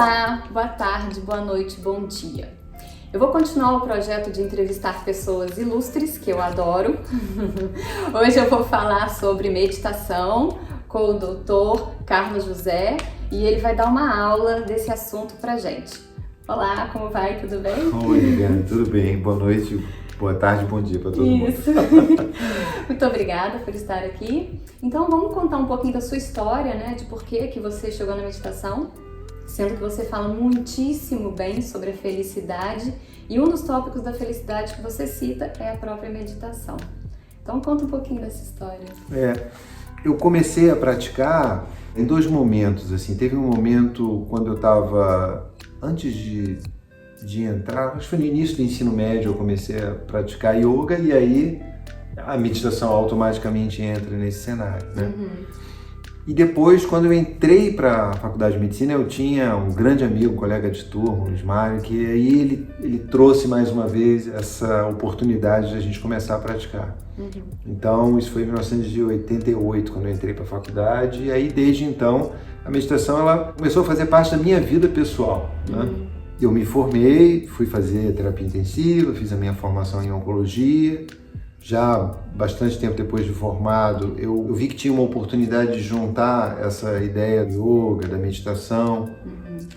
Olá, boa tarde, boa noite, bom dia. Eu vou continuar o projeto de entrevistar pessoas ilustres, que eu adoro. Hoje eu vou falar sobre meditação com o Dr. Carlos José e ele vai dar uma aula desse assunto pra gente. Olá, como vai? Tudo bem? Oi, Liliane, tudo bem? Boa noite, boa tarde, bom dia para todo mundo. Isso. Muito obrigada por estar aqui. Então vamos contar um pouquinho da sua história, né? De por que você chegou na meditação. Sendo que você fala muitíssimo bem sobre a felicidade e um dos tópicos da felicidade que você cita é a própria meditação. Então conta um pouquinho dessa história. Eu comecei a praticar em dois momentos, assim. Teve um momento quando eu estava, antes de entrar, acho que foi no início do ensino médio, eu comecei a praticar yoga e aí a meditação automaticamente entra nesse cenário, né? E depois, quando eu entrei para a faculdade de medicina, eu tinha um grande amigo, um colega de turma, o Luiz Mário, que aí ele trouxe mais uma vez essa oportunidade de a gente começar a praticar. Então, isso foi em 1988, quando eu entrei para a faculdade, e aí desde então a meditação ela começou a fazer parte da minha vida pessoal, né? Eu me formei, fui fazer terapia intensiva, fiz a minha formação em oncologia. Já bastante tempo depois de formado, eu vi que tinha uma oportunidade de juntar essa ideia do yoga, da meditação,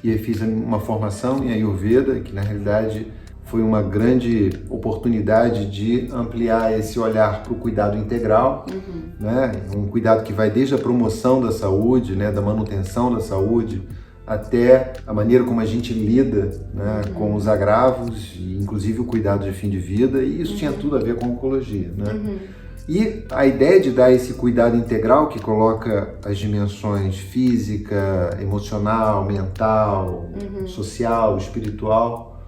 e aí fiz uma formação em Ayurveda, que na realidade foi uma grande oportunidade de ampliar esse olhar para o cuidado integral, né? Um cuidado que vai desde a promoção da saúde, né? Da manutenção da saúde, até a maneira como a gente lida, né, com os agravos, e inclusive o cuidado de fim de vida, e isso tinha tudo a ver com a oncologia, né? E a ideia de dar esse cuidado integral que coloca as dimensões física, emocional, mental, social, espiritual,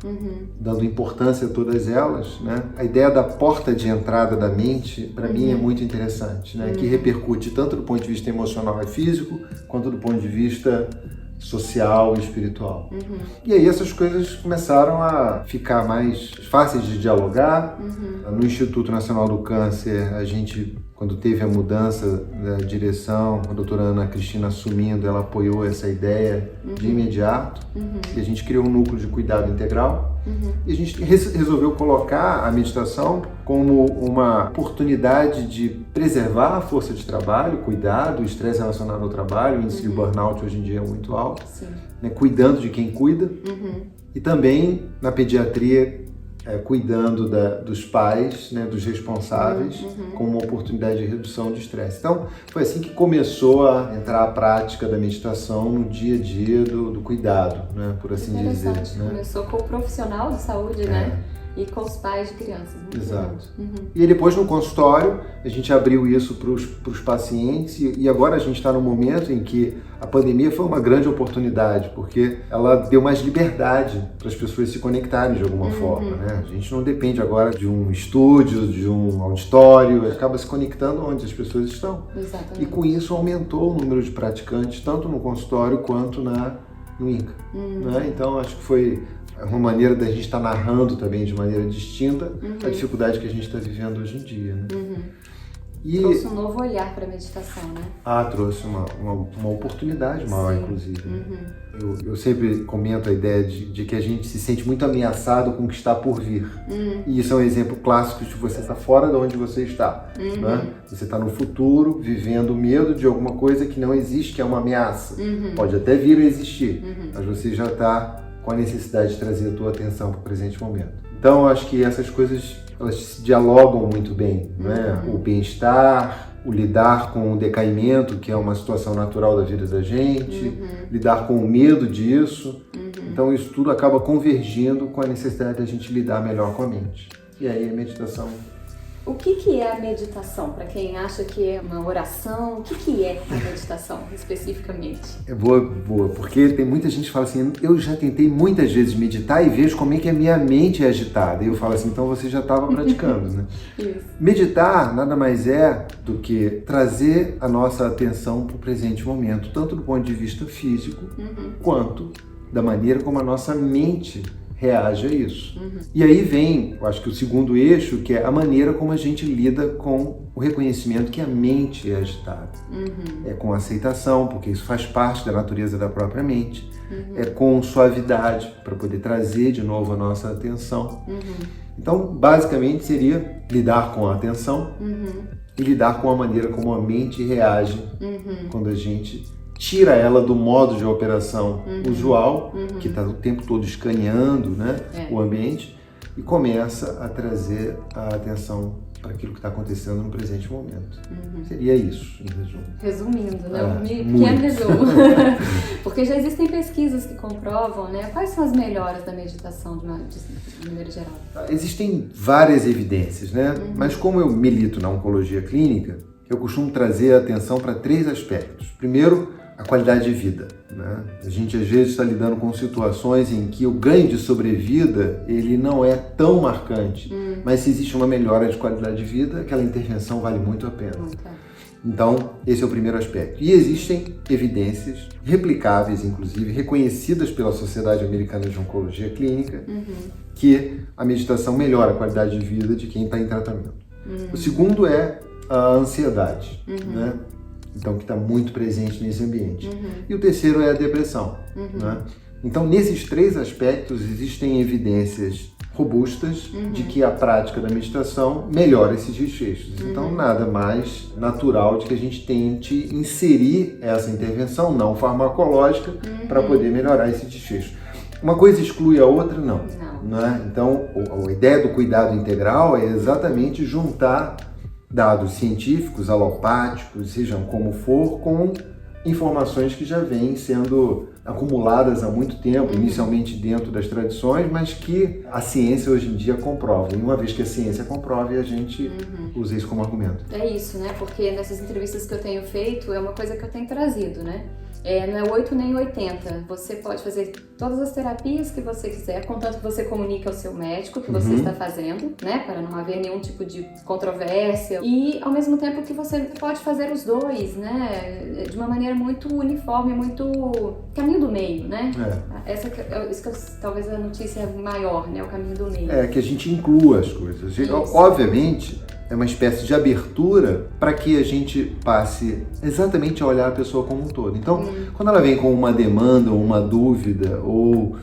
dando importância a todas elas, né? A ideia da porta de entrada da mente, para mim, é muito interessante, né? Que repercute tanto do ponto de vista emocional e físico, quanto do ponto de vista social e espiritual. E aí essas coisas começaram a ficar mais fáceis de dialogar. No Instituto Nacional do Câncer, a gente, quando teve a mudança da direção, a doutora Ana Cristina assumindo, ela apoiou essa ideia de imediato. E a gente criou um núcleo de cuidado integral. E a gente resolveu colocar a meditação como uma oportunidade de preservar a força de trabalho, cuidado, o estresse relacionado ao trabalho, o índice de burnout hoje em dia é muito alto, né, cuidando de quem cuida, e também na pediatria, cuidando dos pais, né, dos responsáveis, como uma oportunidade de redução de estresse. Então, foi assim que começou a entrar a prática da meditação no dia a dia do cuidado, né, por assim dizer. Né? Começou com o profissional de saúde, né? E com os pais de crianças. Exato. E aí depois no consultório, a gente abriu isso para os pacientes e agora a gente está num momento em que a pandemia foi uma grande oportunidade, porque ela deu mais liberdade para as pessoas se conectarem de alguma forma, né? A gente não depende agora de um estúdio, de um auditório, acaba se conectando onde as pessoas estão. Exatamente. E com isso aumentou o número de praticantes, tanto no consultório quanto no INCA. Né? Então acho que foi uma maneira da gente estar narrando também de maneira distinta a dificuldade que a gente está vivendo hoje em dia. Né? E trouxe um novo olhar para a meditação, né? Trouxe uma oportunidade maior, inclusive. Eu sempre comento a ideia de que a gente se sente muito ameaçado com o que está por vir. E isso é um exemplo clássico de você estar fora de onde você está. Né? Você está no futuro, vivendo o medo de alguma coisa que não existe, que é uma ameaça. Pode até vir a existir, mas você já está com a necessidade de trazer a tua atenção para o presente momento. Então, eu acho que essas coisas, elas se dialogam muito bem, né? O bem-estar, o lidar com o decaimento, que é uma situação natural da vida da gente, lidar com o medo disso. Então, isso tudo acaba convergindo com a necessidade da gente lidar melhor com a mente. E aí, a meditação. O que é a meditação? Para quem acha que é uma oração, o que é a meditação, especificamente? É boa, porque tem muita gente que fala assim, eu já tentei muitas vezes meditar e vejo como é que a minha mente é agitada. E eu falo assim, então você já estava praticando, né? Isso. Meditar nada mais é do que trazer a nossa atenção para o presente momento, tanto do ponto de vista físico, quanto da maneira como a nossa mente reage a isso. E aí vem, eu acho que o segundo eixo, que é a maneira como a gente lida com o reconhecimento que a mente é agitada. É com aceitação, porque isso faz parte da natureza da própria mente. É com suavidade, para poder trazer de novo a nossa atenção. Então, basicamente, seria lidar com a atenção e lidar com a maneira como a mente reage quando a gente tira ela do modo de operação usual, que está o tempo todo escaneando, né, o ambiente, e começa a trazer a atenção para aquilo que está acontecendo no presente momento. Seria isso, em resumo. Resumindo, né? Um pequeno resumo. Porque já existem pesquisas que comprovam, né? Quais são as melhores da meditação de maneira geral? Existem várias evidências, né? Mas como eu milito na oncologia clínica, eu costumo trazer a atenção para 3 aspectos. Primeiro, a qualidade de vida, né? A gente às vezes está lidando com situações em que o ganho de sobrevida ele não é tão marcante, mas se existe uma melhora de qualidade de vida, aquela intervenção vale muito a pena. Então, esse é o primeiro aspecto. E existem evidências replicáveis, inclusive, reconhecidas pela Sociedade Americana de Oncologia Clínica, que a meditação melhora a qualidade de vida de quem está em tratamento. O segundo é a ansiedade, né? Então, que está muito presente nesse ambiente. E o terceiro é a depressão. Né? Então, nesses 3 aspectos, existem evidências robustas de que a prática da meditação melhora esses desfechos. Então, nada mais natural de que a gente tente inserir essa intervenção não farmacológica para poder melhorar esse desfecho. Uma coisa exclui a outra? Não. Né? Então, a ideia do cuidado integral é exatamente juntar dados científicos, alopáticos, sejam como for, com informações que já vêm sendo acumuladas há muito tempo, inicialmente dentro das tradições, mas que a ciência hoje em dia comprova. E uma vez que a ciência comprova, a gente usa isso como argumento. É isso, né? Porque nessas entrevistas que eu tenho feito, é uma coisa que eu tenho trazido, né? Não é 8 nem 80. Você pode fazer todas as terapias que você quiser, contanto que você comunique ao seu médico que você está fazendo, né? Para não haver nenhum tipo de controvérsia. E, ao mesmo tempo, que você pode fazer os dois, né? De uma maneira muito uniforme, muito caminho do meio, né? Isso que talvez a notícia maior, né? O caminho do meio. É, que a gente inclua as coisas. Isso. Obviamente, é uma espécie de abertura para que a gente passe exatamente a olhar a pessoa como um todo. Então, quando ela vem com uma demanda ou uma dúvida ou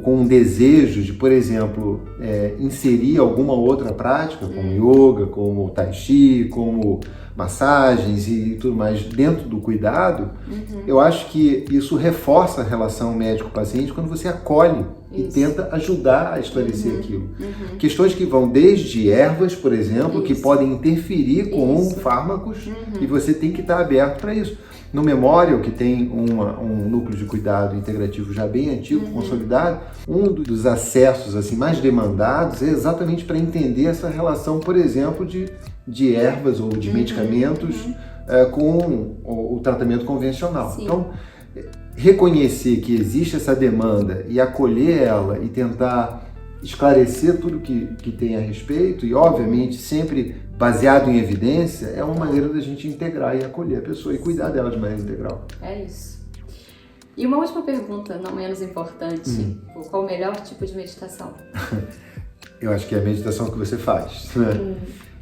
com um desejo de, por exemplo, inserir alguma outra prática, como yoga, como tai chi, como massagens e tudo mais dentro do cuidado, eu acho que isso reforça a relação médico-paciente quando você acolhe e tenta ajudar a esclarecer aquilo. Questões que vão desde ervas, por exemplo, que podem interferir com fármacos e você tem que estar aberto para isso. No Memorial, que tem um núcleo de cuidado integrativo já bem antigo, consolidado, um dos acessos assim, mais demandados é exatamente para entender essa relação, por exemplo, de ervas ou de medicamentos com o tratamento convencional. Sim. Então, reconhecer que existe essa demanda e acolher ela e tentar esclarecer tudo que tem a respeito e, obviamente, sempre baseado em evidência, é uma maneira da gente integrar e acolher a pessoa e cuidar dela de maneira integral. É isso. E uma última pergunta, não menos importante. Qual o melhor tipo de meditação? Eu acho que é a meditação que você faz. Né?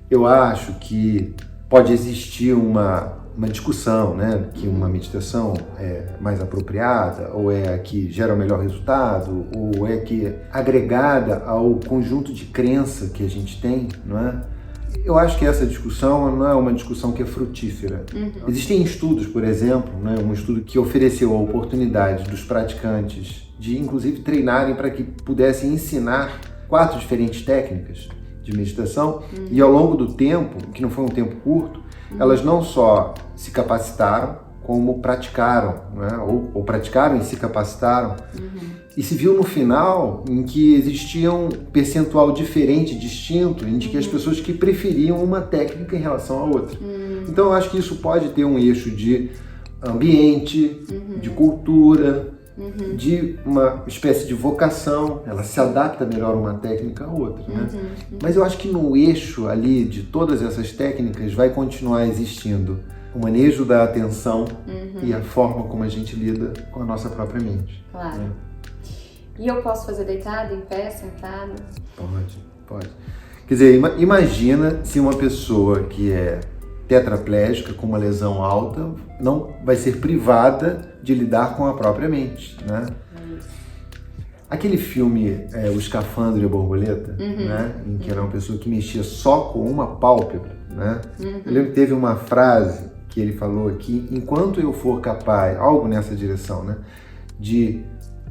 Eu acho que pode existir uma discussão, né? Que uma meditação é mais apropriada, ou é a que gera o melhor resultado, ou é que é agregada ao conjunto de crença que a gente tem, não é? Eu acho que essa discussão não é uma discussão que é frutífera. Existem estudos, por exemplo, né, um estudo que ofereceu a oportunidade dos praticantes de, inclusive, treinarem para que pudessem ensinar 4 diferentes técnicas de meditação e ao longo do tempo, que não foi um tempo curto, elas não só se capacitaram, como praticaram, né? ou praticaram e se capacitaram. E se viu no final em que existia um percentual diferente, distinto, em que as pessoas que preferiam uma técnica em relação à outra. Então eu acho que isso pode ter um eixo de ambiente, de cultura, de uma espécie de vocação, ela se adapta melhor uma técnica à outra, né? Mas eu acho que no eixo ali de todas essas técnicas vai continuar existindo o manejo da atenção e a forma como a gente lida com a nossa própria mente. Claro. Né? E eu posso fazer deitado, em pé, sentado? Pode. Quer dizer, imagina se uma pessoa que é tetraplégica, com uma lesão alta, não vai ser privada de lidar com a própria mente, né? Aquele filme, O Escafandro e a Borboleta, né? Em que era uma pessoa que mexia só com uma pálpebra, né? Eu lembro que teve uma frase que ele falou aqui: enquanto eu for capaz, algo nessa direção, né?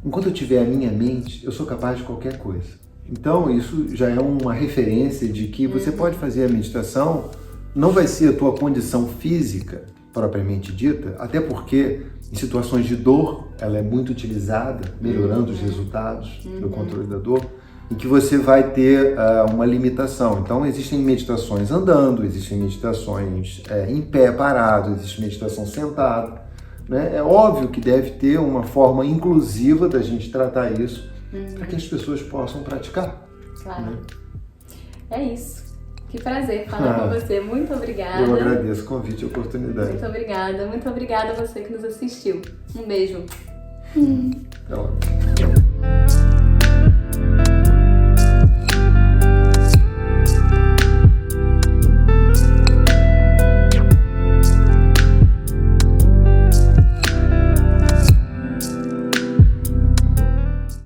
Enquanto eu tiver a minha mente, eu sou capaz de qualquer coisa. Então, isso já é uma referência de que você pode fazer a meditação, não vai ser a tua condição física propriamente dita, até porque em situações de dor ela é muito utilizada, melhorando os resultados do controle da dor, em que você vai ter uma limitação. Então, existem meditações andando, existem meditações em pé, parado, existe meditação sentado, né? É óbvio que deve ter uma forma inclusiva da gente tratar isso para que as pessoas possam praticar. Claro. Né? É isso. Que prazer falar com você. Muito obrigada. Eu agradeço o convite e a oportunidade. Muito obrigada. Muito obrigada a você que nos assistiu. Um beijo. Até lá.